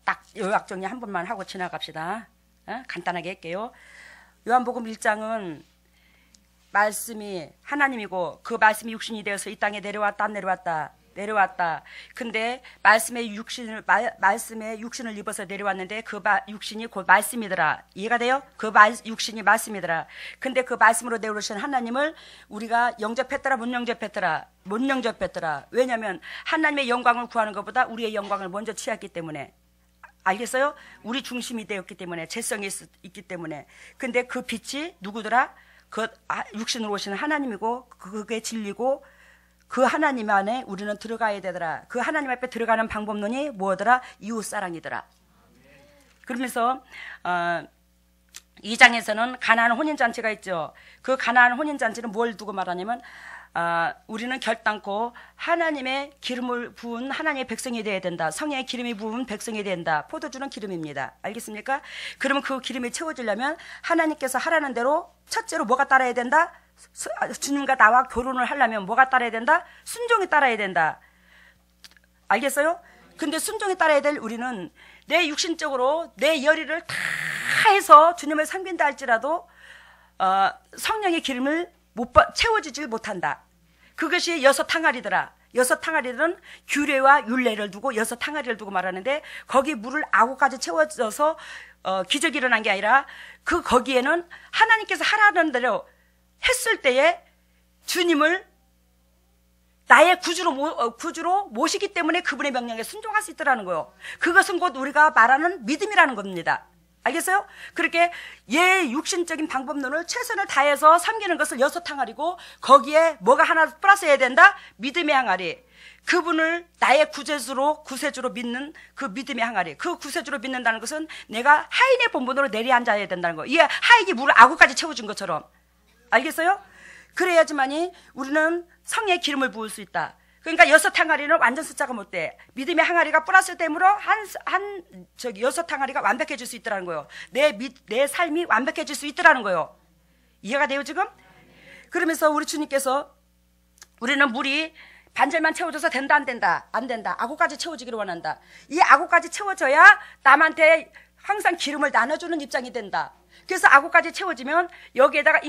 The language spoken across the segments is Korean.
딱 요약 정리 한 번만 하고 지나갑시다. 간단하게 할게요. 요한복음 1장은 말씀이 하나님이고 그 말씀이 육신이 되어서 이 땅에 내려왔다 안 내려왔다? 내려왔다. 근데 말씀의 육신을 입어서 내려왔는데 그 육신이 곧 말씀이더라. 이해가 돼요? 그 육신이 말씀이더라. 근데 그 말씀으로 내려오신 하나님을 우리가 영접했더라 못 영접했더라? 못 영접했더라. 왜냐하면 하나님의 영광을 구하는 것보다 우리의 영광을 먼저 취했기 때문에. 알겠어요? 우리 중심이 되었기 때문에, 재성이 있기 때문에. 근데 그 빛이 누구더라? 그 육신으로 오시는 하나님이고 그게 진리고 그 하나님 안에 우리는 들어가야 되더라. 그 하나님 앞에 들어가는 방법론이 뭐더라? 이웃사랑이더라. 그러면서 2장에서는 가나안 혼인잔치가 있죠. 그 가나안 혼인잔치는 뭘 두고 말하냐면 우리는 결단코 하나님의 기름을 부은 하나님의 백성이 되어야 된다. 성령의 기름이 부은 백성이 된다. 포도주는 기름입니다. 알겠습니까? 그러면 그 기름이 채워지려면 하나님께서 하라는 대로 첫째로 뭐가 따라야 된다? 주님과 나와 결혼을 하려면 뭐가 따라야 된다? 순종이 따라야 된다. 알겠어요? 근데 순종이 따라야 될 우리는 내 육신적으로 내 열의를 다 해서 주님을 섬긴다 할지라도 성령의 기름을 채워지질 못한다. 그것이 여섯 항아리더라. 여섯 항아리들은 규례와 율례를 두고 여섯 항아리를 두고 말하는데 거기 물을 아구까지 채워져서 기적이 일어난 게 아니라 거기에는 하나님께서 하라는 대로 했을 때에 주님을 나의 구주로 모시기 때문에 그분의 명령에 순종할 수 있더라는 거예요. 그것은 곧 우리가 말하는 믿음이라는 겁니다. 알겠어요? 그렇게 육신적인 방법론을 최선을 다해서 섬기는 것을 여섯 항아리고 거기에 뭐가 하나 플러스해야 된다? 믿음의 항아리. 그분을 나의 구세주로 믿는 그 믿음의 항아리. 그 구세주로 믿는다는 것은 내가 하인의 본분으로 내려앉아야 된다는 거예요. 이 하인이 물을 아구까지 채워준 것처럼. 알겠어요? 그래야지만이 우리는 성의 기름을 부을 수 있다. 그러니까 여섯 항아리는 완전 숫자가 못 돼. 믿음의 항아리가 플러스 됨으로 여섯 항아리가 완벽해질 수 있더라는 거예요. 내 삶이 완벽해질 수 있더라는 거예요. 이해가 돼요, 지금? 그러면서 우리 주님께서 우리는 물이 반절만 채워줘서 된다, 안 된다? 안 된다. 아구까지 채워지기를 원한다. 이 아구까지 채워져야 남한테 항상 기름을 나눠주는 입장이 된다. 그래서 아구까지 채워지면 여기에다가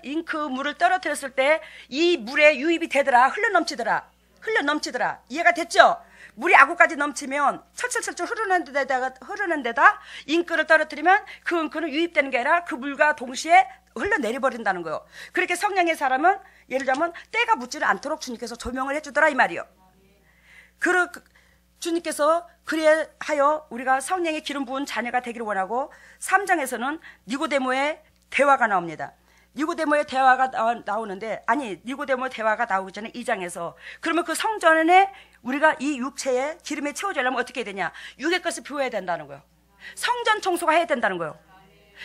잉크물을 떨어뜨렸을 때 이 물에 유입이 되더라. 흘러 넘치더라. 이해가 됐죠? 물이 아구까지 넘치면 철철철철 흐르는 데다 잉크를 떨어뜨리면 그 잉크는 유입되는 게 아니라 그 물과 동시에 흘러내려버린다는 거예요. 그렇게 성령의 사람은 예를 들자면 때가 묻지를 않도록 주님께서 조명을 해주더라 이 말이요. 주님께서 그리하여 우리가 성령의 기름 부은 자녀가 되기를 원하고 3장에서는 니고데모의 대화가 나옵니다. 니고데모의 대화가 나오는데 니고데모의 대화가 나오기 전에 2장에서 그러면 그 성전에 우리가 이 육체에 기름에 채워지려면 어떻게 해야 되냐? 육의 것을 비워야 된다는 거예요. 성전 청소가 해야 된다는 거예요.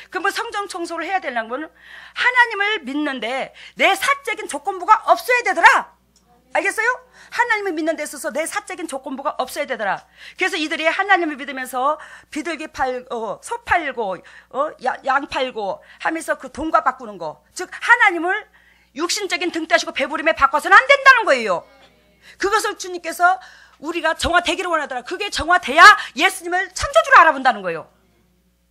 그러면 성전 청소를 해야 되려면 하나님을 믿는데 내 사적인 조건부가 없어야 되더라. 알겠어요? 하나님을 믿는 데 있어서 내 사적인 조건부가 없어야 되더라. 그래서 이들이 하나님을 믿으면서 비둘기 팔고 소 팔고 양 팔고 하면서 그 돈과 바꾸는 거, 즉 하나님을 육신적인 등 떼시고 배부림에 바꿔서는 안 된다는 거예요. 그것을 주님께서 우리가 정화되기를 원하더라. 그게 정화돼야 예수님을 창조주로 알아본다는 거예요.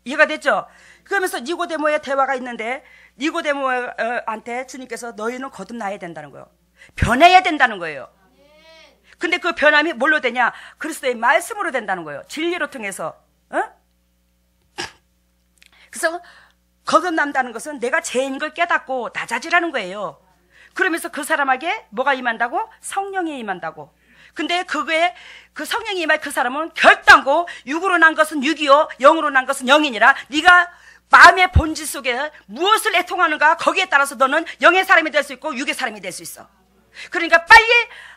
이해가 됐죠? 그러면서 니고데모의 대화가 있는데 니고데모한테 주님께서 너희는 거듭나야 된다는 거예요. 변해야 된다는 거예요. 근데 그 변함이 뭘로 되냐? 그리스도의 말씀으로 된다는 거예요. 진리로 통해서. 그래서 거듭난다는 것은 내가 죄인 걸 깨닫고 낮아지라는 거예요. 그러면서 그 사람에게 뭐가 임한다고? 성령이 임한다고. 근데 그 성령이 임할 그 사람은 결단코 육으로 난 것은 육이요 영으로 난 것은 영이니라. 네가 마음의 본질 속에 무엇을 애통하는가 거기에 따라서 너는 영의 사람이 될 수 있고 육의 사람이 될 수 있어. 그러니까 빨리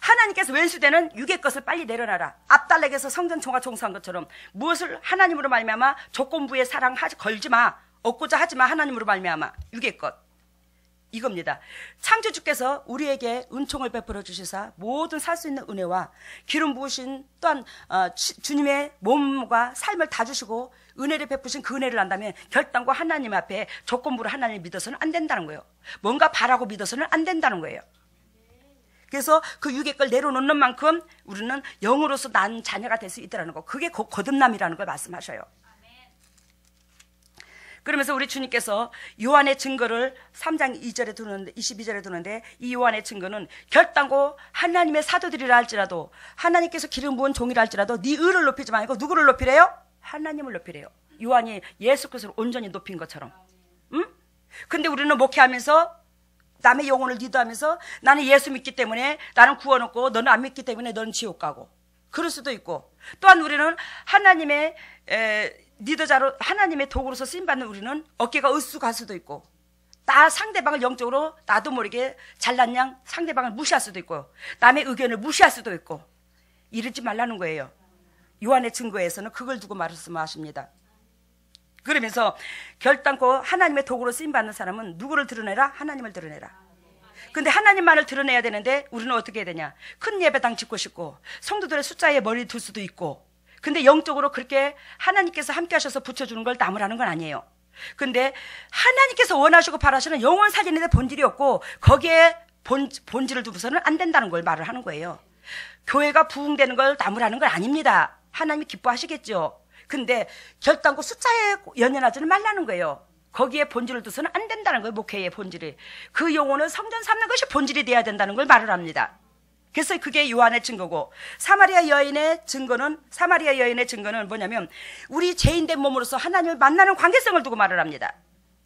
하나님께서 왼수되는 육의 것을 빨리 내려놔라. 압달렉에서 성전 총화 총수한 것처럼 무엇을 하나님으로 말미암아 조건부의 사랑 걸지 마. 얻고자 하지 마. 하나님으로 말미암아 육의 것. 이겁니다. 창조주께서 우리에게 은총을 베풀어 주시사 모든 살 수 있는 은혜와 기름 부으신 또한 주님의 몸과 삶을 다 주시고 은혜를 베푸신 그 은혜를 안다면 결단과 하나님 앞에 조건부로 하나님을 믿어서는 안 된다는 거예요. 뭔가 바라고 믿어서는 안 된다는 거예요. 그래서 그 육의 걸 내려놓는 만큼 우리는 영으로서 난 자녀가 될 수 있다는 거. 그게 거듭남이라는 걸 말씀하셔요. 그러면서 우리 주님께서 요한의 증거를 3장 2절에 두는데, 22절에 두는데, 이 요한의 증거는 결단코 하나님의 사도들이라 할지라도, 하나님께서 기름 부은 종이라 할지라도 네 의를 높이지 말고 누구를 높이래요? 하나님을 높이래요. 요한이 예수 그리스도를 온전히 높인 것처럼. 응? 근데 우리는 목회하면서 남의 영혼을 리드하면서 나는 예수 믿기 때문에 나는 구원 얻고 너는 안 믿기 때문에 너는 지옥 가고, 그럴 수도 있고, 또한 우리는 하나님의 리더자로, 하나님의 도구로서 쓰임받는 우리는 어깨가 으쓱할 수도 있고, 나 상대방을 영적으로 나도 모르게 잘난 양 상대방을 무시할 수도 있고, 남의 의견을 무시할 수도 있고, 이러지 말라는 거예요. 요한의 증거에서는 그걸 두고 말씀하십니다. 그러면서 결단코 하나님의 도구로 쓰임받는 사람은 누구를 드러내라? 하나님을 드러내라. 근데 하나님만을 드러내야 되는데 우리는 어떻게 해야 되냐? 큰 예배당 짓고 싶고 성도들의 숫자에 머리 둘 수도 있고, 근데 영적으로 그렇게 하나님께서 함께 하셔서 붙여주는 걸 나무라는 건 아니에요. 근데 하나님께서 원하시고 바라시는 영혼 살리는 데 본질이 없고 거기에 본질을 두고서는 안 된다는 걸 말을 하는 거예요. 교회가 부흥되는 걸 나무라는 건 아닙니다. 하나님이 기뻐하시겠죠. 근데 결단코 숫자에 연연하지는 말라는 거예요. 거기에 본질을 두서는 안 된다는 거예요. 목회의 본질이. 그 영혼을 성전 삼는 것이 본질이 돼야 된다는 걸 말을 합니다. 그래서 그게 요한의 증거고, 사마리아 여인의 증거는 뭐냐면 우리 죄인된 몸으로서 하나님을 만나는 관계성을 두고 말을 합니다.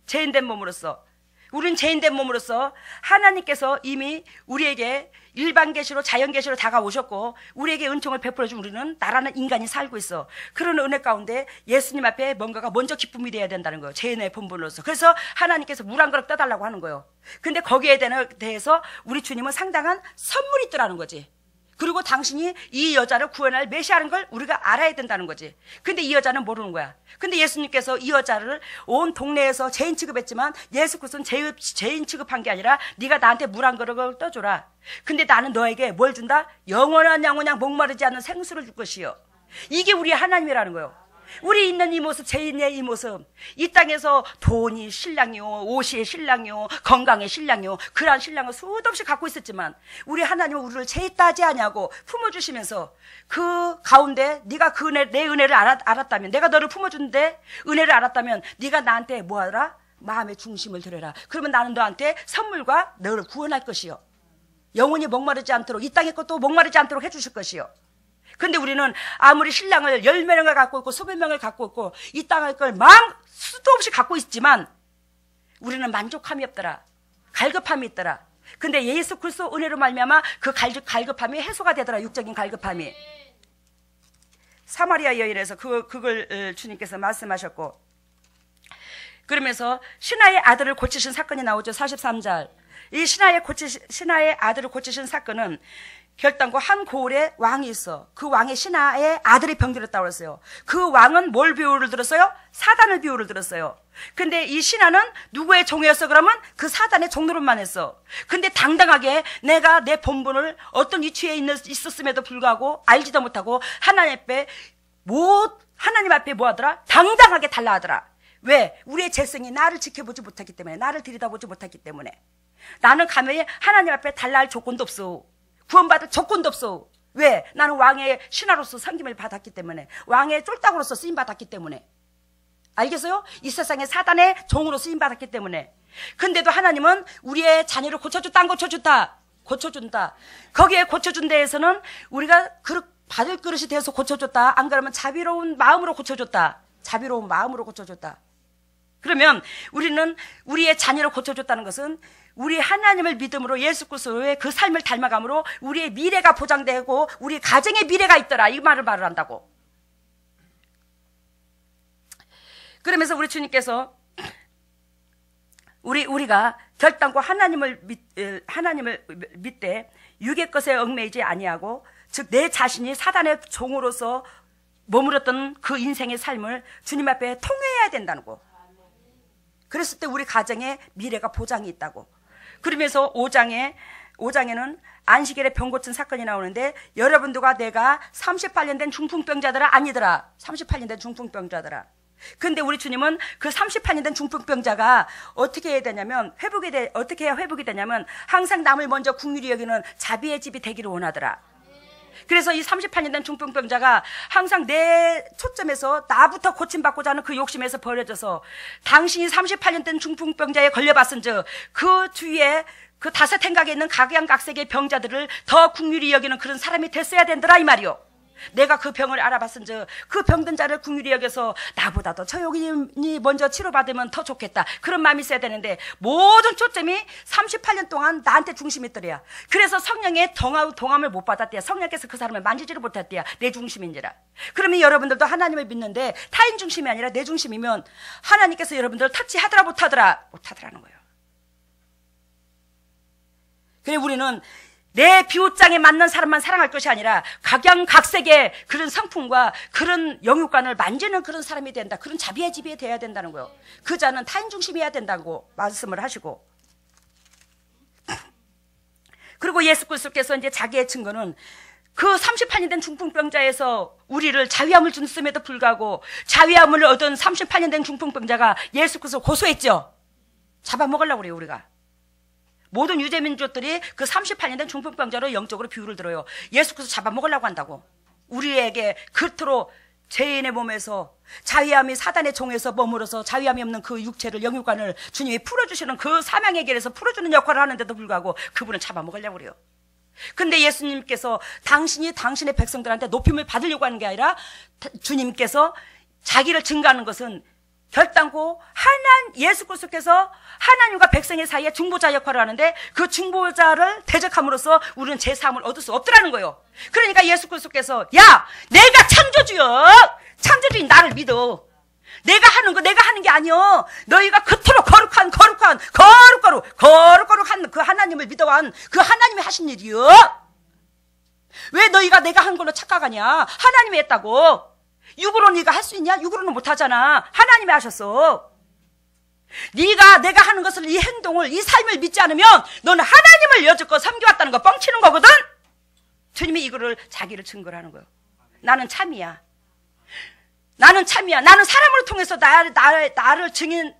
죄인된 몸으로서, 우린 죄인된 몸으로서 하나님께서 이미 우리에게 일반 계시로 자연 계시로 다가오셨고 우리에게 은총을 베풀어 준 우리는 나라는 인간이 살고 있어. 그런 은혜 가운데 예수님 앞에 뭔가가 먼저 기쁨이 돼야 된다는 거예요. 죄인의 본분으로서. 그래서 하나님께서 물 한 그릇 떠달라고 하는 거예요. 근데 거기에 대해서 우리 주님은 상당한 선물이 있더라는 거지. 그리고 당신이 이 여자를 구원할 메시아라는 걸 우리가 알아야 된다는 거지. 근데 이 여자는 모르는 거야. 근데 예수님께서 이 여자를 온 동네에서 죄인 취급했지만 예수 그리스도는 죄인 취급한 게 아니라 네가 나한테 물 한 그릇을 떠줘라. 근데 나는 너에게 뭘 준다? 영원한 목마르지 않는 생수를 줄 것이요. 이게 우리의 하나님이라는 거예요. 우리 있는 이 모습, 죄인의 이 모습, 이 땅에서 돈이 신랑이요, 옷이 신랑이요, 건강의 신랑이요, 그러한 신랑을 수도 없이 갖고 있었지만 우리 하나님은 우리를 죄 있다 하지 아니하고 품어주시면서 그 가운데 네가 그 은혜, 내 은혜를 알았다면, 내가 너를 품어준데 은혜를 알았다면 네가 나한테 뭐하라? 마음의 중심을 드려라. 그러면 나는 너한테 선물과 너를 구원할 것이요, 영원히 목마르지 않도록, 이 땅의 것도 목마르지 않도록 해주실 것이요. 근데 우리는 아무리 신랑을 10명을 갖고 있고 수백 명을 갖고 있고 이 땅의 걸 마음 수도 없이 갖고 있지만 우리는 만족함이 없더라. 갈급함이 있더라. 근데 예수 그리스도 은혜로 말미암아 그 갈급함이 해소가 되더라. 육적인 갈급함이. 사마리아 여인에서 그걸 주님께서 말씀하셨고, 그러면서 신하의 아들을 고치신 사건이 나오죠. 43절. 이 신하의 아들을 고치신 사건은 결단코 한 고을에 왕이 있어. 그 왕의 신하의 아들이 병들었다고 그랬어요. 그 왕은 뭘 비유를 들었어요? 사단을 비유를 들었어요. 근데 이 신하는 누구의 종이었어? 그러면 그 사단의 종노릇만 했어. 근데 당당하게 내가 내 본분을 어떤 위치에 있었음에도 불구하고 알지도 못하고 하나님 앞에 뭐 하더라? 당당하게 달라하더라. 왜? 우리의 재성이 나를 지켜보지 못했기 때문에, 나를 들여다보지 못했기 때문에. 나는 가면에 하나님 앞에 달라할 조건도 없어. 구원받을 조건도 없어. 왜? 나는 왕의 신하로서 섬김을 받았기 때문에, 왕의 쫄딱으로서 쓰임받았기 때문에. 알겠어요? 이 세상에 사단의 종으로 쓰임받았기 때문에. 근데도 하나님은 우리의 자녀를 고쳐줬다 안 고쳐줬다? 고쳐준다. 거기에 고쳐준 데에서는 우리가 받을 그릇이 되어서 고쳐줬다. 안 그러면 자비로운 마음으로 고쳐줬다. 자비로운 마음으로 고쳐줬다. 그러면 우리는 우리의 자녀를 고쳐줬다는 것은 우리 하나님을 믿음으로 예수 그리스도의 그 삶을 닮아감으로 우리의 미래가 보장되고 우리 가정의 미래가 있더라. 이 말을 한다고. 그러면서 우리 주님께서 우리가 결단코 하나님을 믿되 육의 것에 얽매이지 아니하고, 즉 내 자신이 사단의 종으로서 머물렀던 그 인생의 삶을 주님 앞에 통회해야 된다는 거. 그랬을 때 우리 가정에 미래가 보장이 있다고. 그러면서 5장에는 안식일에 병 고친 사건이 나오는데, 여러분들과 내가 38년 된 중풍병자들아 아니더라. 38년 된 중풍병자들아. 근데 우리 주님은 그 38년 된 중풍병자가 어떻게 해야 되냐면, 어떻게 해야 회복이 되냐면, 항상 남을 먼저 긍휼히 여기는 자비의 집이 되기를 원하더라. 그래서 이 38년 된 중풍병자가 항상 내 초점에서 나부터 고침받고자 하는 그 욕심에서 버려져서, 당신이 38년 된 중풍병자에 걸려봤은즉 그 주위에 그 다섯 행각에 있는 각양각색의 병자들을 더 긍휼히 여기는 그런 사람이 됐어야 된더라 이 말이요. 내가 그 병을 알아봤은즉 그 병든 자를 긍휼히 여겨서 나보다도 저 여인이 먼저 치료받으면 더 좋겠다, 그런 마음이 있어야 되는데, 모든 초점이 38년 동안 나한테 중심이 있더래야. 그래서 성령의 동함을 못 받았대야. 성령께서 그 사람을 만지지를 못했대야. 내 중심인지라. 그러면 여러분들도 하나님을 믿는데 타인 중심이 아니라 내 중심이면 하나님께서 여러분들을 터치하더라 못하더라는 거예요. 그래 우리는 내 비옷장에 맞는 사람만 사랑할 것이 아니라 각양각색의 그런 성품과 그런 영육관을 만지는 그런 사람이 된다. 그런 자비의 집이 돼야 된다는 거예요. 그 자는 타인 중심이어야 된다고 말씀을 하시고, 그리고 예수 그리스도께서 이제 자기의 증거는 그 38년 된 중풍병자에서 우리를 자위함을 줬음에도 불구하고 자위함을 얻은 38년 된 중풍병자가 예수 그리스도 고소했죠. 잡아먹으려고 그래요. 우리가 모든 유대민족들이 그 38년 된 중풍병자로 영적으로 비유를 들어요. 예수 그리스도 잡아먹으려고 한다고. 우리에게 그토록 죄인의 몸에서 자위함이 사단의 종에서 머물어서 자위함이 없는 그 육체를, 영육관을 주님이 풀어주시는 그 사명의 길에서 풀어주는 역할을 하는데도 불구하고 그분은 잡아먹으려고 그래요. 근데 예수님께서 당신이 당신의 백성들한테 높임을 받으려고 하는 게 아니라, 주님께서 자기를 증거하는 것은 결단코 예수 그리스도께서 하나님과 백성의 사이에 중보자 역할을 하는데, 그 중보자를 대적함으로써 우리는 제 사함을 얻을 수 없더라는 거예요. 그러니까 예수 그리스도께서, 야, 내가 창조주인 나를 믿어. 내가 하는 게 아니여. 너희가 그토록 거룩한 그 하나님을 믿어한 그 하나님이 하신 일이여. 왜 너희가 내가 한 걸로 착각하냐? 하나님이 했다고. 육으로 네가 할 수 있냐? 육으로는 못하잖아. 하나님이 하셨어. 내가 하는 것을, 이 행동을, 이 삶을 믿지 않으면 너는 하나님을 여지껏 섬겨왔다는 거 뻥치는 거거든. 주님이 이거를 자기를 증거를 하는 거예요. 나는 참이야. 나는 사람을 통해서 나를 증인,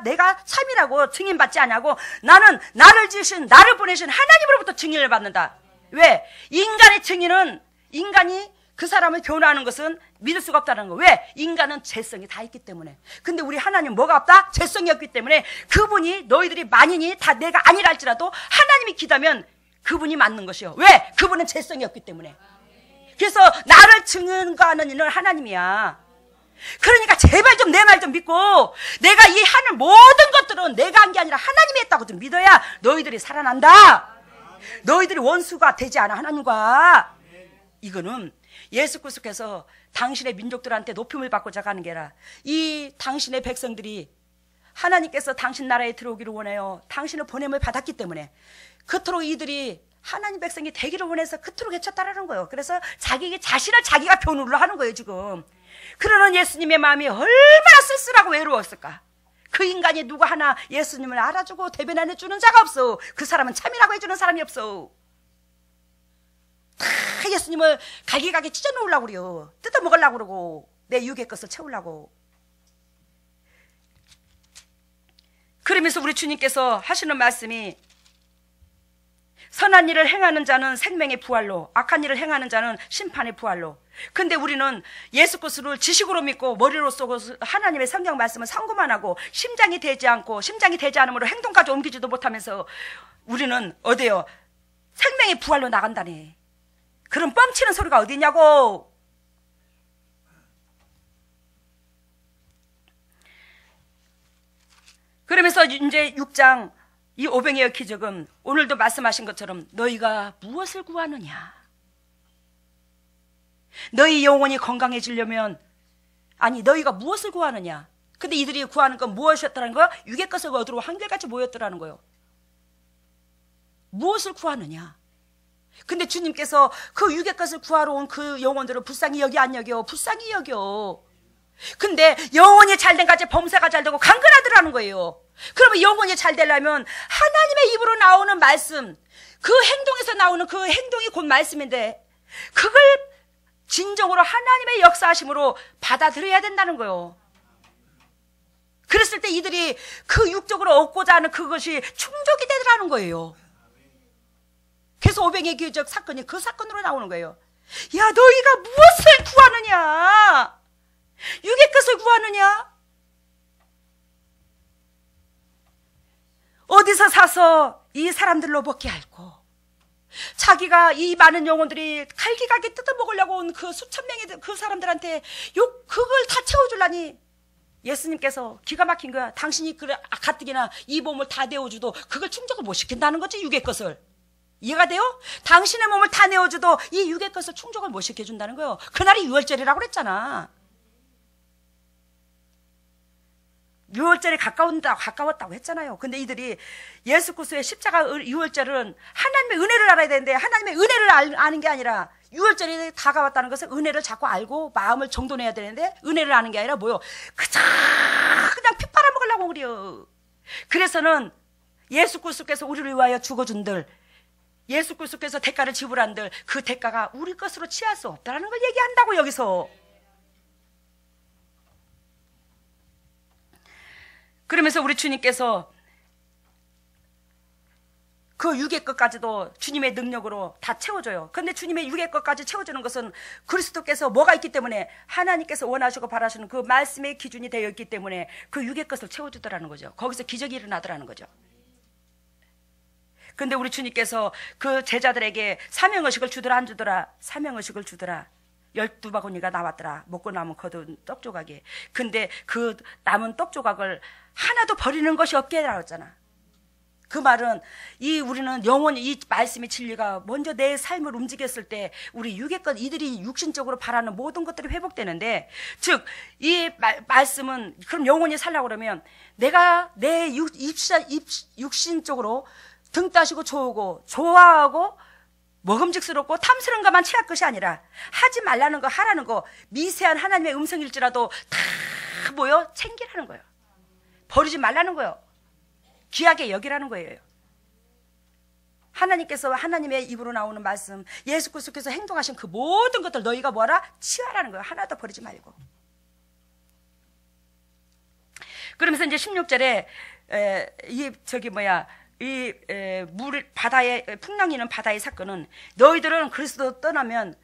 내가 참이라고 증인받지 않냐고. 나는 나를 지으신, 나를 보내신 하나님으로부터 증인을 받는다. 왜? 인간의 증인은, 인간이 그 사람을 변호하는 것은 믿을 수가 없다는 거. 왜? 인간은 죄성이 다 있기 때문에. 근데 우리 하나님 뭐가 없다? 죄성이 없기 때문에 그분이, 너희들이 만인이 다 내가 아니라 할지라도 하나님이 기다면 그분이 맞는 것이요. 왜? 그분은 죄성이 없기 때문에. 그래서 나를 증언하는 이는 하나님이야. 그러니까 제발 좀 내 말 좀 믿고, 내가 이 하는 모든 것들은 내가 한 게 아니라 하나님이 했다고 좀 믿어야 너희들이 살아난다. 너희들이 원수가 되지 않아, 하나님과. 이거는 예수 그리스도께서 당신의 민족들한테 높임을 받고자 하는 게 아니라, 이 당신의 백성들이 하나님께서 당신 나라에 들어오기를 원해요. 당신의 보냄을 받았기 때문에 그토록 이들이 하나님 백성이 되기를 원해서 그토록 외쳤다라는 거예요. 그래서 자신을 자기가 변호를 하는 거예요 지금. 그러는 예수님의 마음이 얼마나 쓸쓸하고 외로웠을까. 그 인간이 누구 하나 예수님을 알아주고 대변 해주는 자가 없어. 그 사람은 참이라고 해주는 사람이 없어. 다 예수님을 갈기갈기 찢어놓으려고 그래요. 뜯어먹으려고 그러고, 내 육의 것을 채우려고. 그러면서 우리 주님께서 하시는 말씀이, 선한 일을 행하는 자는 생명의 부활로, 악한 일을 행하는 자는 심판의 부활로. 근데 우리는 예수 그리스도를 지식으로 믿고 머리로 쏘고 하나님의 성경 말씀을 상고만 하고 심장이 되지 않음으로 행동까지 옮기지도 못하면서 우리는 어디요? 생명의 부활로 나간다니. 그런 뻥치는 소리가 어디 있냐고. 그러면서 이제 6장 이 오병이어 기적은 오늘도 말씀하신 것처럼 너희가 무엇을 구하느냐? 너희 영혼이 건강해지려면, 아니 너희가 무엇을 구하느냐? 근데 이들이 구하는 건 무엇이었더라는 거야? 육의 것을 얻으러 한결같이 모였더라는 거예요. 무엇을 구하느냐? 근데 주님께서 그 육의 것을 구하러 온 그 영혼들을 불쌍히 여기 안 여겨? 불쌍히 여겨. 근데 영혼이 잘된 같이 범사가 잘되고 강건하더라는 거예요. 그러면 영혼이 잘 되려면 하나님의 입으로 나오는 말씀, 그 행동에서 나오는 그 행동이 곧 말씀인데, 그걸 진정으로 하나님의 역사하심으로 받아들여야 된다는 거예요. 그랬을 때 이들이 그 육적으로 얻고자 하는 그것이 충족이 되더라는 거예요. 그래서 오병의 기적 사건이 그 사건으로 나오는 거예요. 야, 너희가 무엇을 구하느냐? 육의 것을 구하느냐? 어디서 사서 이 사람들로 먹게 할고, 자기가 이 많은 영혼들이 갈기갈기 뜯어먹으려고 온 그 수천 명의 그 사람들한테 그걸 다 채워주려니 예수님께서 기가 막힌 거야. 당신이 그래 가뜩이나 이 몸을 다 내어줘도 그걸 충족을 못 시킨다는 거지, 육의 것을. 이해가 돼요? 당신의 몸을 다 내어줘도 이 육의 것을 충족을 못 시켜준다는 거예요. 그날이 유월절이라고 그랬잖아. 유월절에 가까웠다고 했잖아요. 근데 이들이 예수 그리스도의 십자가 유월절은 하나님의 은혜를 알아야 되는데, 하나님의 은혜를 아는 게 아니라, 유월절이 다가왔다는 것은 은혜를 자꾸 알고 마음을 정돈해야 되는데, 은혜를 아는 게 아니라 뭐요? 그냥 피 빨아먹으려고 그래요. 그래서는 예수 그리스도께서 우리를 위하여 죽어준들, 예수 그리스도께서 대가를 지불한들, 그 대가가 우리 것으로 취할 수 없다는 걸 얘기한다고, 여기서. 그러면서 우리 주님께서 그 육의 것까지도 주님의 능력으로 다 채워줘요. 그런데 주님의 육의 것까지 채워주는 것은 그리스도께서 뭐가 있기 때문에, 하나님께서 원하시고 바라시는 그 말씀의 기준이 되어 있기 때문에 그 육의 것을 채워주더라는 거죠. 거기서 기적이 일어나더라는 거죠. 근데 우리 주님께서 그 제자들에게 사명의식을 주더라 안 주더라? 사명의식을 주더라. 12바구니가 나왔더라. 먹고 남은 거둔 떡 조각이. 근데 그 남은 떡 조각을 하나도 버리는 것이 없게 해라고 했잖아. 그 말은 우리는 영원히 이 말씀의 진리가 먼저 내 삶을 움직였을 때 우리 육의 것, 이들이 육신적으로 바라는 모든 것들이 회복되는데, 즉 이 말씀은 그럼 영원히 살라고 그러면 내가 내 육신적으로 등 따시고 좋고 좋아하고 먹음직스럽고 탐스러운 것만 취할 것이 아니라, 하지 말라는 거 하라는 거, 미세한 하나님의 음성일지라도 다 뭐요? 챙기라는 거예요. 버리지 말라는 거예요. 귀하게 여기라는 거예요. 하나님께서, 하나님의 입으로 나오는 말씀, 예수 그리스도께서 행동하신 그 모든 것들 너희가 뭐라? 취하라는 거예요. 하나도 버리지 말고. 그러면서 이제 16절에 물 바다에 풍랑이는 바다의 사건은, 너희들은 그리스도 떠나면,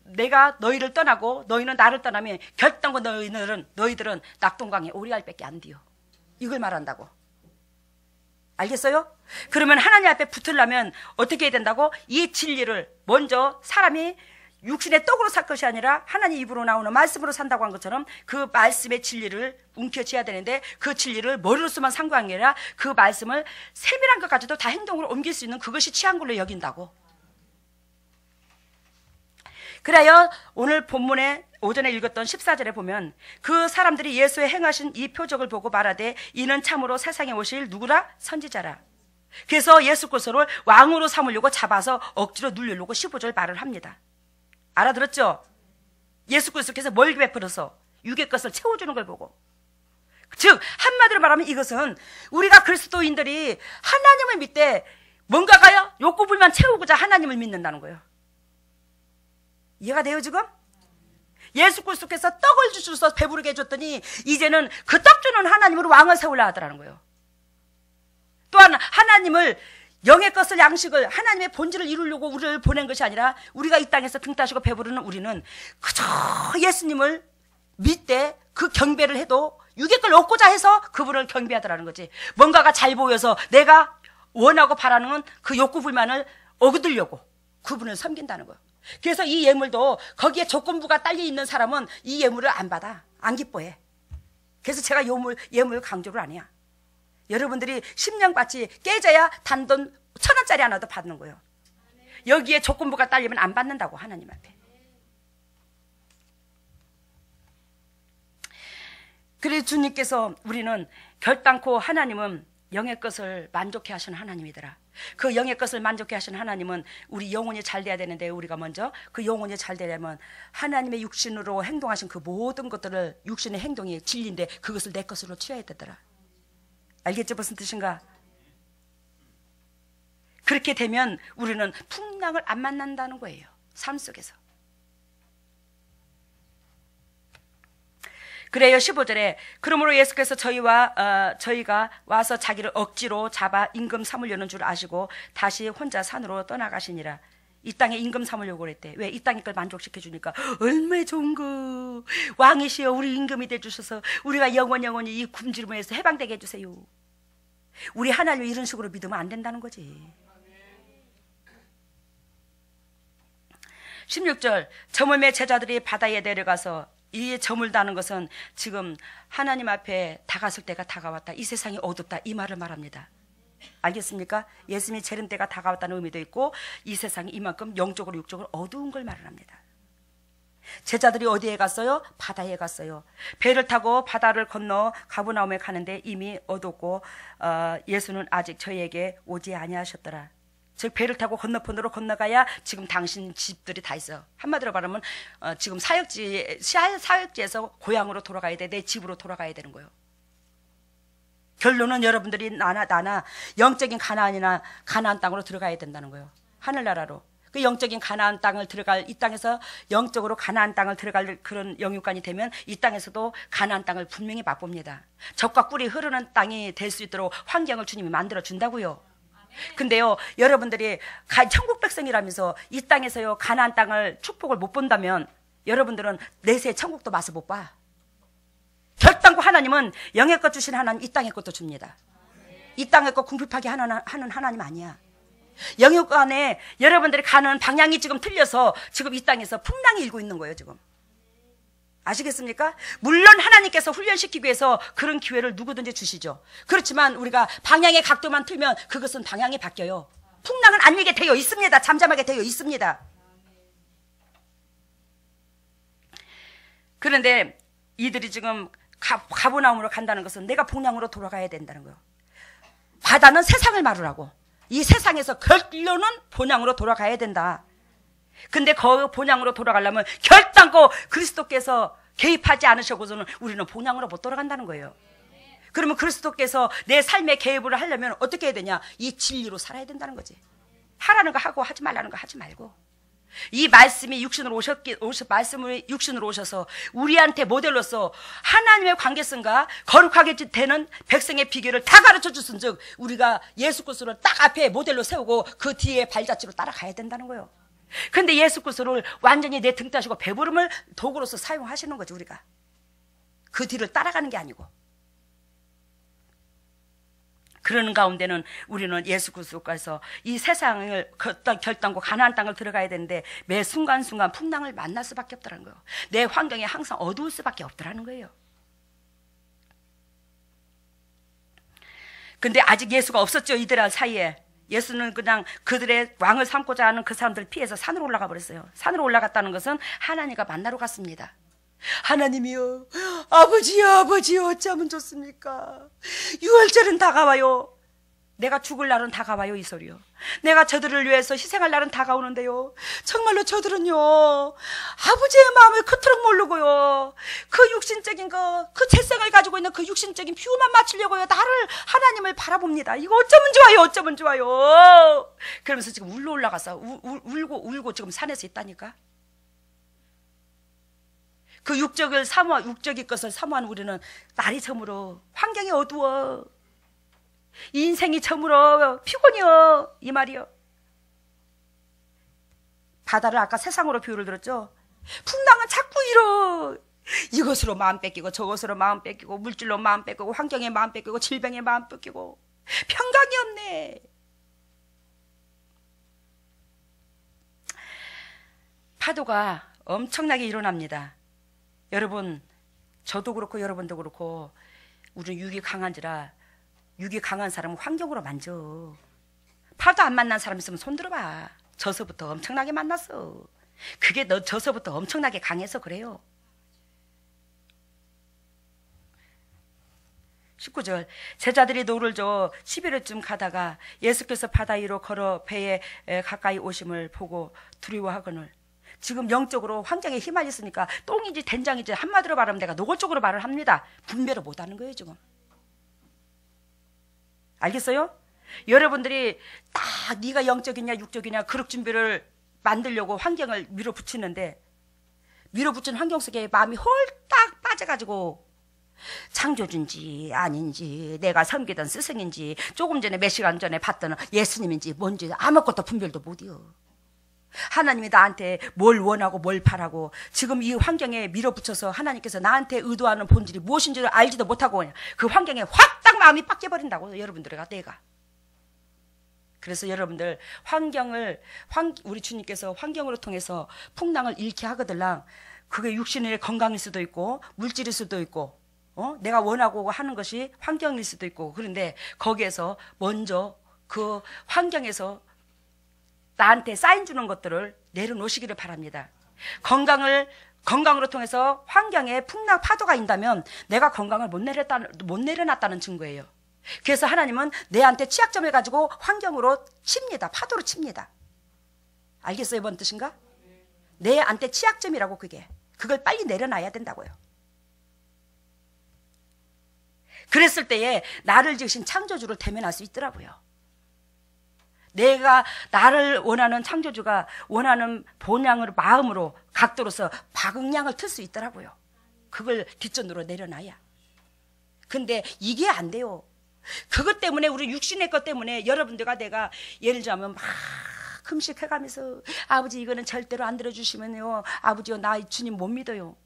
내가 너희를 떠나고 너희는 나를 떠나면 결단코 너희들은 낙동강에 오리알 밖에 안 돼요. 이걸 말한다고. 알겠어요? 그러면 하나님 앞에 붙으려면 어떻게 해야 된다고? 이 진리를 먼저 사람이 육신의 떡으로 살 것이 아니라 하나님 입으로 나오는 말씀으로 산다고 한 것처럼 그 말씀의 진리를 움켜쥐어야 되는데, 그 진리를 머리로서만 상고한 게 아니라 그 말씀을 세밀한 것까지도 다 행동으로 옮길 수 있는 그것이 취한 걸로 여긴다고. 그래야 오늘 본문에 오전에 읽었던 14절에 보면 그 사람들이 예수의 행하신 이 표적을 보고 말하되 이는 참으로 세상에 오실 누구라? 선지자라. 그래서 예수 그리스도를 왕으로 삼으려고 잡아서 억지로 누르려고 15절 말을 합니다. 알아들었죠? 예수 그리스도께서 뭘 베풀어서 육의 것을 채워주는 걸 보고, 즉 한마디로 말하면 이것은 우리가 그리스도인들이 하나님을 믿되 뭔가가요? 욕구불만 채우고자 하나님을 믿는다는 거예요. 이해가 돼요 지금? 예수 그리스도께서 떡을 주셔서 배부르게 해줬더니 이제는 그 떡 주는 하나님으로 왕을 세우려 하더라는 거예요. 또한 하나님을, 영의 것을, 양식을, 하나님의 본질을 이루려고 우리를 보낸 것이 아니라, 우리가 이 땅에서 등 따시고 배부르는 우리는 그저 예수님을 믿되 그 경배를 해도 육의 걸 얻고자 해서 그분을 경배하더라는 거지. 뭔가가 잘 보여서 내가 원하고 바라는 그 욕구불만을 얻으려고 그분을 섬긴다는 거예요. 그래서 이 예물도 거기에 조건부가 딸려 있는 사람은 이 예물을 안 받아, 안 기뻐해. 그래서 제가 예물 강조를 안 해요. 여러분들이 심령밭이 깨져야 단돈 1,000원짜리 하나도 받는 거예요. 여기에 조건부가 딸리면 안 받는다고, 하나님 앞에. 그래서 주님께서, 우리는 결단코 하나님은 영의 것을 만족해 하시는 하나님이더라. 그 영의 것을 만족해 하시는 하나님은 우리 영혼이 잘 돼야 되는데, 우리가 먼저 그 영혼이 잘 되려면 하나님의 육신으로 행동하신 그 모든 것들을, 육신의 행동이 진리인데 그것을 내 것으로 취해야 되더라. 알겠죠? 무슨 뜻인가? 그렇게 되면 우리는 풍랑을 안 만난다는 거예요, 삶 속에서. 그래요. 15절에 그러므로 예수께서 저희가 와서 자기를 억지로 잡아 임금 삼으려는 줄 아시고 다시 혼자 산으로 떠나가시니라. 이 땅에 임금 삼으려고 그랬대. 왜? 이 땅의 걸 만족시켜 주니까. 얼마나 좋은 거. 왕이시여 우리 임금이 되주셔서 우리가 영원히 이 굶주림에서 해방되게 해주세요. 우리 하나님을 이런 식으로 믿으면 안 된다는 거지. 16절 저물매 제자들이 바다에 내려가서 이 저물다는 것은 지금 하나님 앞에 다가설 때가 다가왔다. 이 세상이 어둡다. 이 말을 말합니다. 알겠습니까? 예수님의 재림 때가 다가왔다는 의미도 있고 이 세상이 이만큼 영적으로 육적으로 어두운 걸 말을 합니다. 제자들이 어디에 갔어요? 바다에 갔어요. 배를 타고 바다를 건너 가버나움에 가는데 이미 어둡고 예수는 아직 저희에게 오지 아니하셨더라. 즉 배를 타고 건너편으로 건너가야 지금 당신 집들이 다 있어요. 한마디로 말하면 지금 사역지에서 고향으로 돌아가야 돼. 내 집으로 돌아가야 되는 거예요. 결론은 여러분들이 나나 영적인 가나안 땅으로 들어가야 된다는 거예요. 하늘나라로. 그 영적인 가나안 땅을 들어갈, 이 땅에서 영적으로 가나안 땅을 들어갈 그런 영육간이 되면 이 땅에서도 가나안 땅을 분명히 맛봅니다. 젖과 꿀이 흐르는 땅이 될 수 있도록 환경을 주님이 만들어 준다고요. 근데요, 여러분들이 천국 백성이라면서 이 땅에서요 가나안 땅을 축복을 못 본다면 여러분들은 내세 천국도 맛을 못 봐. 결단코 하나님은 영의 것 주신 하나님 이 땅의 것도 줍니다. 이 땅의 것 궁핍하게 하는 하나님 아니야. 영역 안에 여러분들이 가는 방향이 지금 틀려서 지금 이 땅에서 풍랑이 일고 있는 거예요 지금. 아시겠습니까? 물론 하나님께서 훈련시키기 위해서 그런 기회를 누구든지 주시죠. 그렇지만 우리가 방향의 각도만 틀면 그것은 방향이 바뀌어요. 풍랑은 안 일게 되어 있습니다. 잠잠하게 되어 있습니다. 그런데 이들이 지금 가버나움으로 간다는 것은 내가 본향으로 돌아가야 된다는 거예요. 바다는 세상을 말하라고. 이 세상에서 결론은 본향으로 돌아가야 된다. 근데 그 본향으로 돌아가려면 결단코 그리스도께서 개입하지 않으셔고서는 우리는 본향으로 못 돌아간다는 거예요. 그러면 그리스도께서 내 삶에 개입을 하려면 어떻게 해야 되냐? 이 진리로 살아야 된다는 거지. 하라는 거 하고 하지 말라는 거 하지 말고. 이 말씀이 말씀이 육신으로 오셔서 우리한테 모델로서 하나님의 관계성과 거룩하게 되는 백성의 비결을 다 가르쳐 주신즉 우리가 예수 그리스도를 딱 앞에 모델로 세우고 그 뒤에 발자취로 따라가야 된다는 거예요. 근데 예수 그리스도를 완전히 내 등 따시고 배부름을 도구로서 사용하시는 거죠. 우리가 그 뒤를 따라가는 게 아니고. 그러는 가운데는 우리는 예수 그리스도께서 이 세상을 결단코 가나안 땅을 들어가야 되는데 매 순간순간 풍랑을 만날 수밖에 없더라는 거예요. 내 환경이 항상 어두울 수밖에 없더라는 거예요. 근데 아직 예수가 없었죠. 이들 사이에. 예수는 그냥 그들의 왕을 삼고자 하는 그 사람들을 피해서 산으로 올라가 버렸어요. 산으로 올라갔다는 것은 하나님과 만나러 갔습니다. 하나님이여, 아버지여 어쩌면 좋습니까? 유월절은 다가와요. 내가 죽을 날은 다가와요. 이 소리요. 내가 저들을 위해서 희생할 날은 다가오는데요. 정말로 저들은요 아버지의 마음을 그토록 모르고요 그 육신적인 그 재성을 가지고 있는 그 육신적인 비유만 맞추려고요 하나님을 바라봅니다. 이거 어쩌면 좋아요. 그러면서 지금 울러 올라가서 울고 지금 산에서 있다니까. 그 육적의 것을 사모하는 우리는 날이 저물어, 환경이 어두워, 인생이 저물어, 피곤이여, 이 말이요. 바다를 아까 세상으로 비유를 들었죠. 풍랑은 자꾸 일어. 이것으로 마음 뺏기고 저것으로 마음 뺏기고 물질로 마음 뺏기고 환경에 마음 뺏기고 질병에 마음 뺏기고 평강이 없네. 파도가 엄청나게 일어납니다. 여러분, 저도 그렇고 여러분도 그렇고 우리 육이 강한지라 육이 강한 사람은 환경으로 만져. 파도 안 만난 사람 있으면 손 들어봐. 저서부터 엄청나게 만났어. 그게 너 저서부터 엄청나게 강해서 그래요. 19절 제자들이 노를 저 11회쯤 가다가 예수께서 바다 위로 걸어 배에 가까이 오심을 보고 두려워하거늘. 지금 영적으로 환경에 휘말렸으니까 똥인지 된장인지 한마디로 말하면 내가 노골적으로 말을 합니다. 분별을 못하는 거예요 지금. 알겠어요? 여러분들이 다 네가 영적이냐 육적이냐 그릇 준비를 만들려고 환경을 밀어붙이는데 밀어붙인 환경 속에 마음이 홀딱 빠져가지고 창조주인지 아닌지 내가 섬기던 스승인지 조금 전에 몇 시간 전에 봤던 예수님인지 뭔지 아무것도 분별도 못해요. 하나님이 나한테 뭘 원하고 뭘 바라고 지금 이 환경에 밀어붙여서 하나님께서 나한테 의도하는 본질이 무엇인지를 알지도 못하고 그냥 그 환경에 확 딱 마음이 바뀌어버린다고 여러분들과 내가. 그래서 여러분들 우리 주님께서 환경으로 통해서 풍랑을 잃게 하거들랑 그게 육신의 건강일 수도 있고 물질일 수도 있고 내가 원하고 하는 것이 환경일 수도 있고 그런데 거기에서 먼저 그 환경에서 나한테 사인 주는 것들을 내려놓으시기를 바랍니다. 건강으로 통해서 환경에 풍랑 파도가 인다면 내가 건강을 못 내려놨다는 증거예요. 그래서 하나님은 내한테 취약점을 가지고 환경으로 칩니다. 파도로 칩니다. 알겠어요? 뭔 뜻인가? 내한테 취약점이라고 그걸 빨리 내려놔야 된다고요. 그랬을 때에 나를 지으신 창조주를 대면할 수 있더라고요. 내가 나를 원하는 창조주가 원하는 본향으로 마음으로 각도로서 박응량을 틀 수 있더라고요. 그걸 뒷전으로 내려놔야. 근데 이게 안 돼요. 그것 때문에 우리 육신의 것 때문에 여러분들과 내가 예를 들자면 막 금식해가면서 아버지 이거는 절대로 안 들어주시면요 아버지요 나 주님 못 믿어요.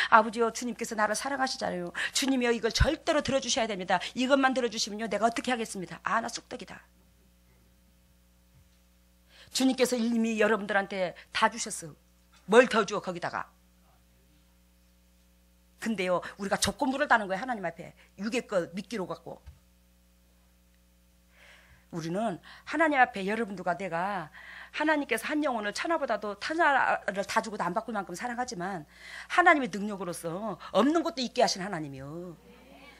아버지요 주님께서 나를 사랑하시잖아요. 주님이요 이걸 절대로 들어주셔야 됩니다. 이것만 들어주시면요 내가 어떻게 하겠습니다. 아 나 쑥떡이다. 주님께서 이미 여러분들한테 다 주셨어. 뭘 더 줘 거기다가. 근데요 우리가 조건부를 다는 거예요. 하나님 앞에 육의 것 믿기로 갖고. 우리는 하나님 앞에 여러분들과 내가 하나님께서 한 영혼을 천하보다도 타나를 다 주고도 안 바꿀 만큼 사랑하지만 하나님의 능력으로서 없는 것도 있게 하신 하나님이요.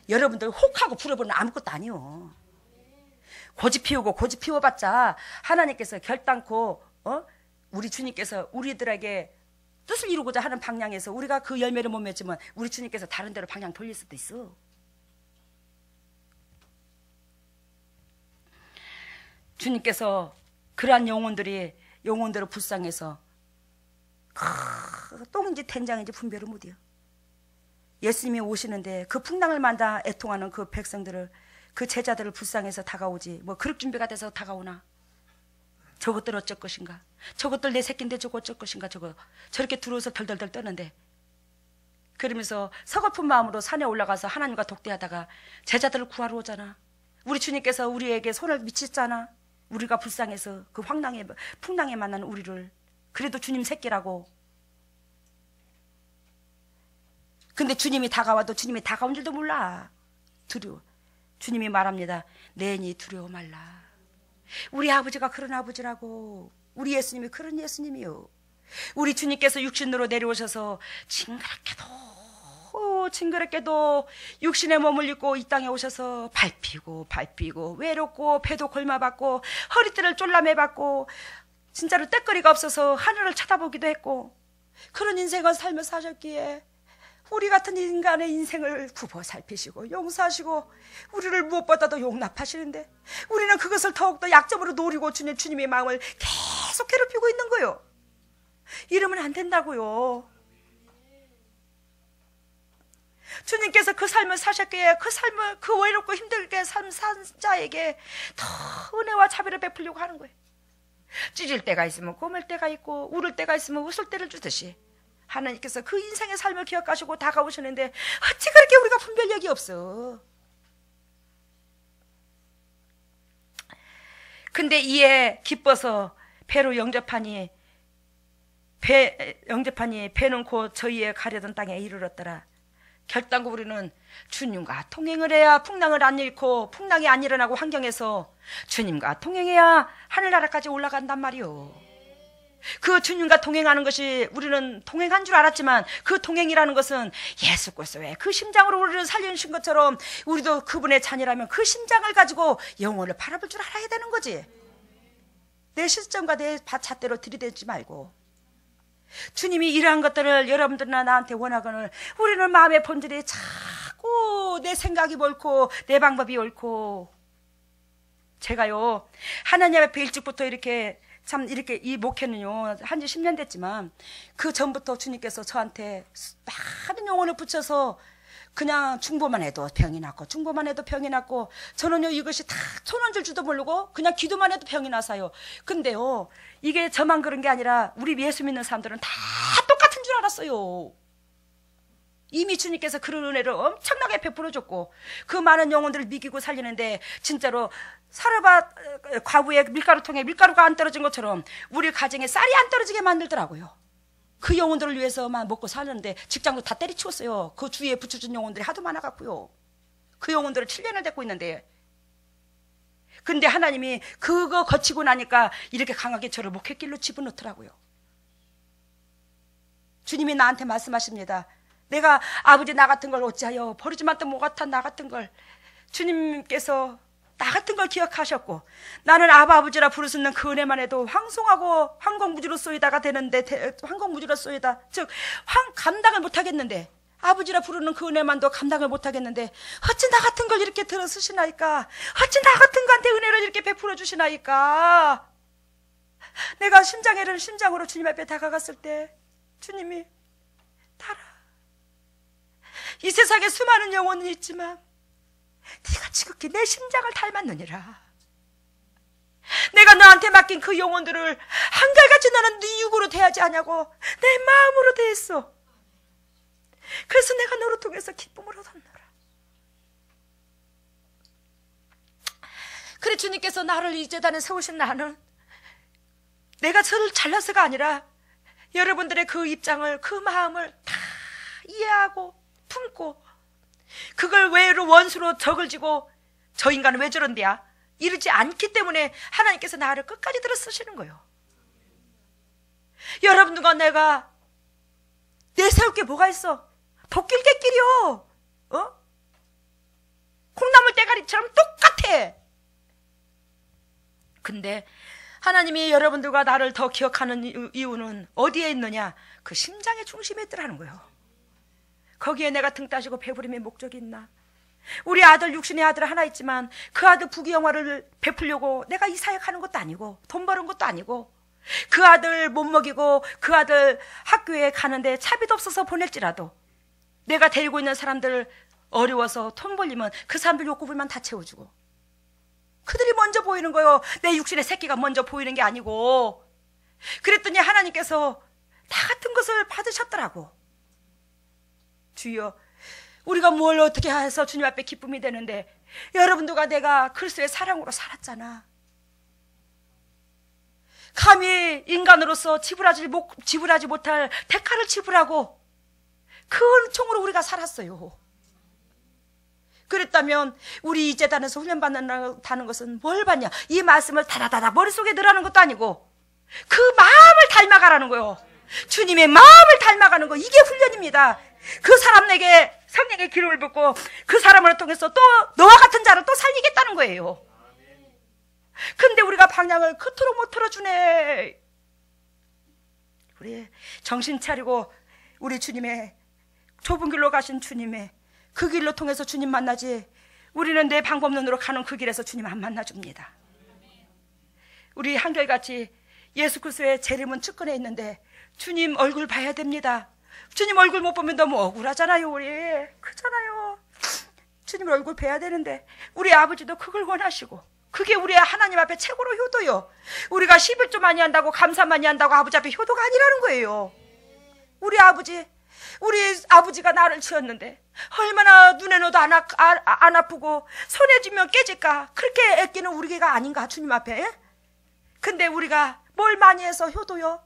여러분들 혹하고 풀어보면 아무것도 아니요. 고집 피워봤자 하나님께서 결단코 우리 주님께서 우리들에게 뜻을 이루고자 하는 방향에서 우리가 그 열매를 못 맺으면 우리 주님께서 다른 데로 방향 돌릴 수도 있어. 주님께서 그러한 영혼들을 불쌍해서 똥인지 된장인지 분별을 못해요. 예수님이 오시는데 그 풍랑을 만나 애통하는 그 백성들을 그 제자들을 불쌍해서 다가오지 뭐 그릇 준비가 돼서 다가오나. 저것들 어쩔 것인가. 저것들 내 새끼인데 저거 어쩔 것인가. 저렇게 들어와서 덜덜덜 떠는데 그러면서 서글픈 마음으로 산에 올라가서 하나님과 독대하다가 제자들을 구하러 오잖아. 우리 주님께서 우리에게 손을 미쳤잖아. 우리가 불쌍해서 그 풍랑에 만난 우리를. 그래도 주님 새끼라고. 근데 주님이 다가와도 주님이 다가온 줄도 몰라. 두려워. 주님이 말합니다. 내니 두려워 말라. 우리 아버지가 그런 아버지라고. 우리 예수님이 그런 예수님이요. 우리 주님께서 육신으로 내려오셔서 징그럽게도 육신의 몸을 입고 이 땅에 오셔서 밟히고 외롭고 배도 골마받고 허리띠를 쫄라매받고 진짜로 떼거리가 없어서 하늘을 쳐다보기도 했고 그런 인생을 살며 사셨기에 우리 같은 인간의 인생을 굽어 살피시고 용서하시고 우리를 무엇보다도 용납하시는데 우리는 그것을 더욱더 약점으로 노리고 주님의 마음을 계속 괴롭히고 있는 거요. 이러면 안 된다고요. 주님께서 그 삶을 사셨기에 그 삶을 그 외롭고 힘들게 산 자에게 더 은혜와 자비를 베풀려고 하는 거예요. 찢을 때가 있으면 꼬맬 때가 있고 울을 때가 있으면 웃을 때를 주듯이 하나님께서 그 인생의 삶을 기억하시고 다가오시는데 어찌 그렇게 우리가 분별력이 없어. 근데 이에 기뻐서 배로 영접하니 배는 곧 저희의 가려던 땅에 이르렀더라. 결단고 우리는 주님과 통행을 해야 풍랑을 안 잃고 풍랑이 안 일어나고 환경에서 주님과 통행해야 하늘나라까지 올라간단 말이요. 그 주님과 동행하는 것이 우리는 동행한 줄 알았지만 그 동행이라는 것은 예수 그리스도의 그 심장으로 우리를 살려주신 것처럼 우리도 그분의 자녀라면 그 심장을 가지고 영혼을 바라볼 줄 알아야 되는 거지. 내 시점과 내 잣대로 들이대지 말고 주님이 이러한 것들을 여러분들이나 나한테 원하거늘 우리는 마음의 본질이 자꾸 내 생각이 옳고 내 방법이 옳고. 제가요 하나님 앞에 일찍부터 이렇게 이 목회는요 한지 10년 됐지만 그 전부터 주님께서 저한테 많은 많은 영혼을 붙여서 그냥 중보만 해도 병이 났고 중보만 해도 병이 났고 저는요 이것이 다 천원줄 줄도 모르고 그냥 기도만 해도 병이 나서요. 근데요 이게 저만 그런 게 아니라 우리 예수 믿는 사람들은 다 똑같은 줄 알았어요. 이미 주님께서 그런 은혜를 엄청나게 베풀어줬고 그 많은 영혼들을 먹이고 살리는데 진짜로 사르밧 과부의 밀가루통에 밀가루가 안 떨어진 것처럼 우리 가정에 쌀이 안 떨어지게 만들더라고요. 그 영혼들을 위해서만 먹고 사는데 직장도 다 때리치웠어요. 그 주위에 붙여준 영혼들이 하도 많아갖고요. 그 영혼들을 7년을 데리고 있는데 근데 하나님이 그거 거치고 나니까 이렇게 강하게 저를 목회길로 집어넣더라고요. 주님이 나한테 말씀하십니다. 내가 아버지 나 같은 걸 어찌하여 버리지만 또 뭐 같아 나 같은 걸 주님께서 나 같은 걸 기억하셨고 나는 아버지라 부르시는 그 은혜만 해도 황송하고 황공무지로소이다가 되는데 황공무지로소이다 즉 감당을 못하겠는데 아버지라 부르는 그 은혜만도 감당을 못하겠는데 어찌 나 같은 걸 이렇게 들어 쓰시나이까 어찌 나 같은 거한테 은혜를 이렇게 베풀어 주시나이까. 내가 심장에는 심장으로 주님 앞에 다가갔을 때 주님이 따라 이 세상에 수많은 영혼은 있지만 네가 지극히 내 심장을 닮았느니라. 내가 너한테 맡긴 그 영혼들을 한결같이 너는 네 육으로 대하지 않냐고 내 마음으로 대했어. 그래서 내가 너로 통해서 기쁨을 얻었노라. 그래 주님께서 나를 이 재단에 세우신 나는 내가 저를 잘나서가 아니라 여러분들의 그 입장을 그 마음을 다 이해하고 품고 그걸 외로 원수로 적을 지고 저 인간은 왜 저런데야 이러지 않기 때문에 하나님께서 나를 끝까지 들어 쓰시는 거예요. 여러분들과 내가 내세울 게 뭐가 있어? 복길개길이요. 콩나물 대가리처럼 똑같아. 근데 하나님이 여러분들과 나를 더 기억하는 이유는 어디에 있느냐? 그 심장의 중심에 있더라는 거예요. 거기에 내가 등 따시고 배부림의 목적이 있나? 우리 아들 육신의 아들 하나 있지만 그 아들 부귀영화를 베풀려고 내가 이 사역하는 것도 아니고 돈 버는 것도 아니고 그 아들 못 먹이고 그 아들 학교에 가는데 차비도 없어서 보낼지라도 내가 데리고 있는 사람들 어려워서 돈 벌리면 그 사람들 욕구불만 다 채워주고 그들이 먼저 보이는 거요. 내 육신의 새끼가 먼저 보이는 게 아니고. 그랬더니 하나님께서 다 같은 것을 받으셨더라고. 주여 우리가 뭘 어떻게 해서 주님 앞에 기쁨이 되는데 여러분들과 내가 그리스도의 사랑으로 살았잖아. 감히 인간으로서 지불하지 못할 대가를 지불하고 그 은총으로 우리가 살았어요. 그랬다면 우리 이 재단에서 훈련받는다는 것은 뭘 받냐? 이 말씀을 다다다다 머릿속에 넣으라는 것도 아니고 그 마음을 닮아가라는 거요. 주님의 마음을 닮아가는 거, 이게 훈련입니다. 그 사람에게 성령의 기름을 붓고 그 사람을 통해서 또 너와 같은 자를 또 살리겠다는 거예요. 근데 우리가 방향을 그토록 못 틀어주네. 우리 정신 차리고 우리 주님의 좁은 길로 가신 주님의 그 길로 통해서 주님 만나지, 우리는 내 방법론으로 가는 그 길에서 주님 안 만나줍니다. 우리 한결같이 예수 그리스도의 재림은 측근에 있는데 주님 얼굴 봐야 됩니다. 주님 얼굴 못 보면 너무 억울하잖아요. 우리 그렇잖아요. 주님 얼굴 봐야 되는데 우리 아버지도 그걸 원하시고 그게 우리 하나님 앞에 최고로 효도요. 우리가 11조 많이 한다고 감사 많이 한다고 아버지 앞에 효도가 아니라는 거예요. 우리 아버지가 나를 지었는데 얼마나 눈에 넣어도 안 아프고 손에 쥐면 깨질까, 그렇게 애끼는 우리가 아닌가 주님 앞에. 근데 우리가 뭘 많이 해서 효도요?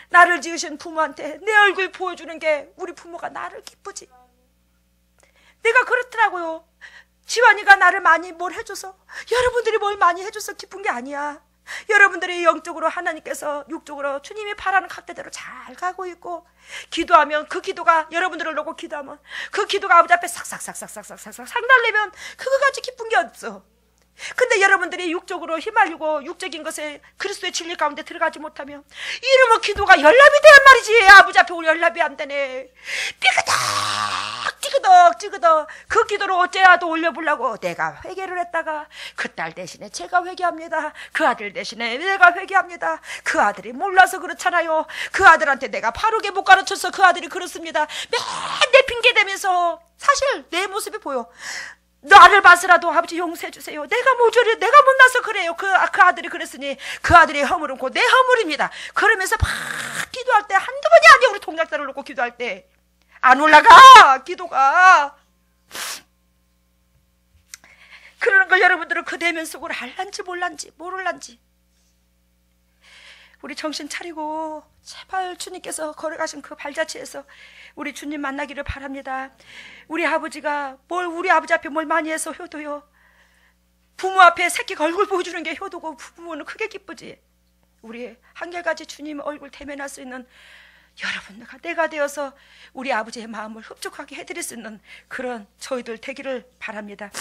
나를 지으신 부모한테 내 얼굴 보여주는 게 우리 부모가 나를 기쁘지. 내가 그렇더라고요. 지환이가 나를 많이 뭘 해줘서, 여러분들이 뭘 많이 해줘서 기쁜 게 아니야. 여러분들이 영적으로 하나님께서 육적으로 주님이 바라는 각대대로 잘 가고 있고, 기도하면 그 기도가, 여러분들을 놓고 기도하면 그 기도가 아버지 앞에 싹싹싹싹싹싹싹 상달래면 그거같이 기쁜 게 없어. 근데 여러분들이 육적으로 휘말리고 육적인 것에 그리스도의 진리 가운데 들어가지 못하면 이러면 기도가 연락이 돼야 말이지. 아버지 앞에 우리 연락이 안 되네. 찌그덕 그 기도를 어째라도 올려보려고 내가 회개를 했다가 그 딸 대신에 제가 회개합니다. 그 아들 대신에 내가 회개합니다. 그 아들이 몰라서 그렇잖아요. 그 아들한테 내가 바르게 못 가르쳐서 그 아들이 그렇습니다. 맨날 핑계대면서 사실 내 모습이 보여. 나를 봐서라도 아버지 용서해 주세요. 내가 모조리 내가 못나서 그래요. 그 아들이 그랬으니 그 아들의 허물은 곧 내 허물입니다. 그러면서 막 기도할 때 한두 번이 아니야. 우리 동작자를 놓고 기도할 때 안 올라가 기도가. 그러는 걸 여러분들은 그 대면 속으로 알란지 몰란지 모를란지 우리 정신 차리고 제발 주님께서 걸어가신 그 발자취에서 우리 주님 만나기를 바랍니다. 우리 아버지가 우리 아버지 앞에 뭘 많이 해서 효도요. 부모 앞에 새끼가 얼굴 보여주는 게 효도고 부모는 크게 기쁘지. 우리 한결같이 주님 얼굴 대면할 수 있는 여러분과 내가 되어서 우리 아버지의 마음을 흡족하게 해드릴 수 있는 그런 저희들 되기를 바랍니다.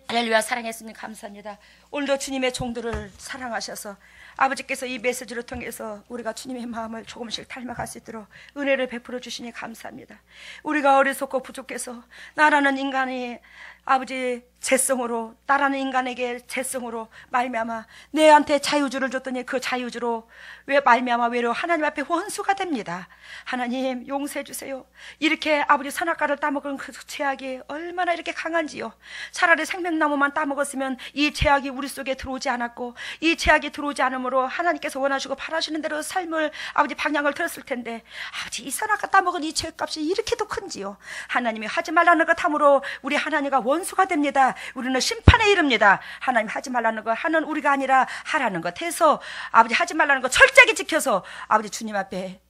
할렐루야. 사랑했으니 감사합니다. 오늘도 주님의 종들을 사랑하셔서 아버지께서 이 메시지를 통해서 우리가 주님의 마음을 조금씩 닮아갈 수 있도록 은혜를 베풀어 주시니 감사합니다. 우리가 어리석고 부족해서 나라는 인간이 아버지 죄성으로 나라는 인간에게 죄성으로 말미암아 내한테 자유주를 줬더니 그 자유주로 왜 말미암아 외로 하나님 앞에 원수가 됩니다. 하나님 용서해 주세요. 이렇게 아버지 선악과를 따먹은 그 죄악이 얼마나 이렇게 강한지요. 차라리 생명나무만 따먹었으면 이 죄악이 우리 속에 들어오지 않았고 이 죄악이 들어오지 않으므로 하나님께서 원하시고 바라시는 대로 삶을 아버지 방향을 들었을 텐데 아버지 이 선악과 따먹은 이 죄값이 이렇게도 큰지요. 하나님이 하지 말라는 것 함으로 우리 하나님과 원수가 됩니다. 우리는 심판에 이릅니다. 하나님 하지 말라는 거 하는 우리가 아니라 하라는 것 해서 아버지 하지 말라는 거 철저하게 지켜서 아버지 주님 앞에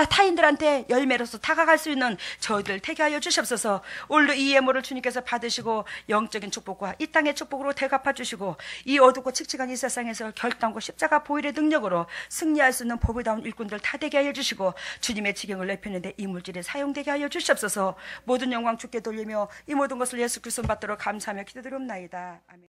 타인들한테 열매로서 다가갈 수 있는 저희들 되게 하여 주시옵소서. 오늘도 이 예물을 주님께서 받으시고 영적인 축복과 이 땅의 축복으로 대갚아 주시고 이 어둡고 칙칙한 이 세상에서 결단과 십자가 보일의 능력으로 승리할 수 있는 보배다운 일꾼들 다 되게 하여 주시고 주님의 지경을 넓히는데 이 물질이 사용되게 하여 주시옵소서. 모든 영광 주께 돌리며 이 모든 것을 예수 그리스도 받도록 감사하며 기도드리옵나이다. 아멘.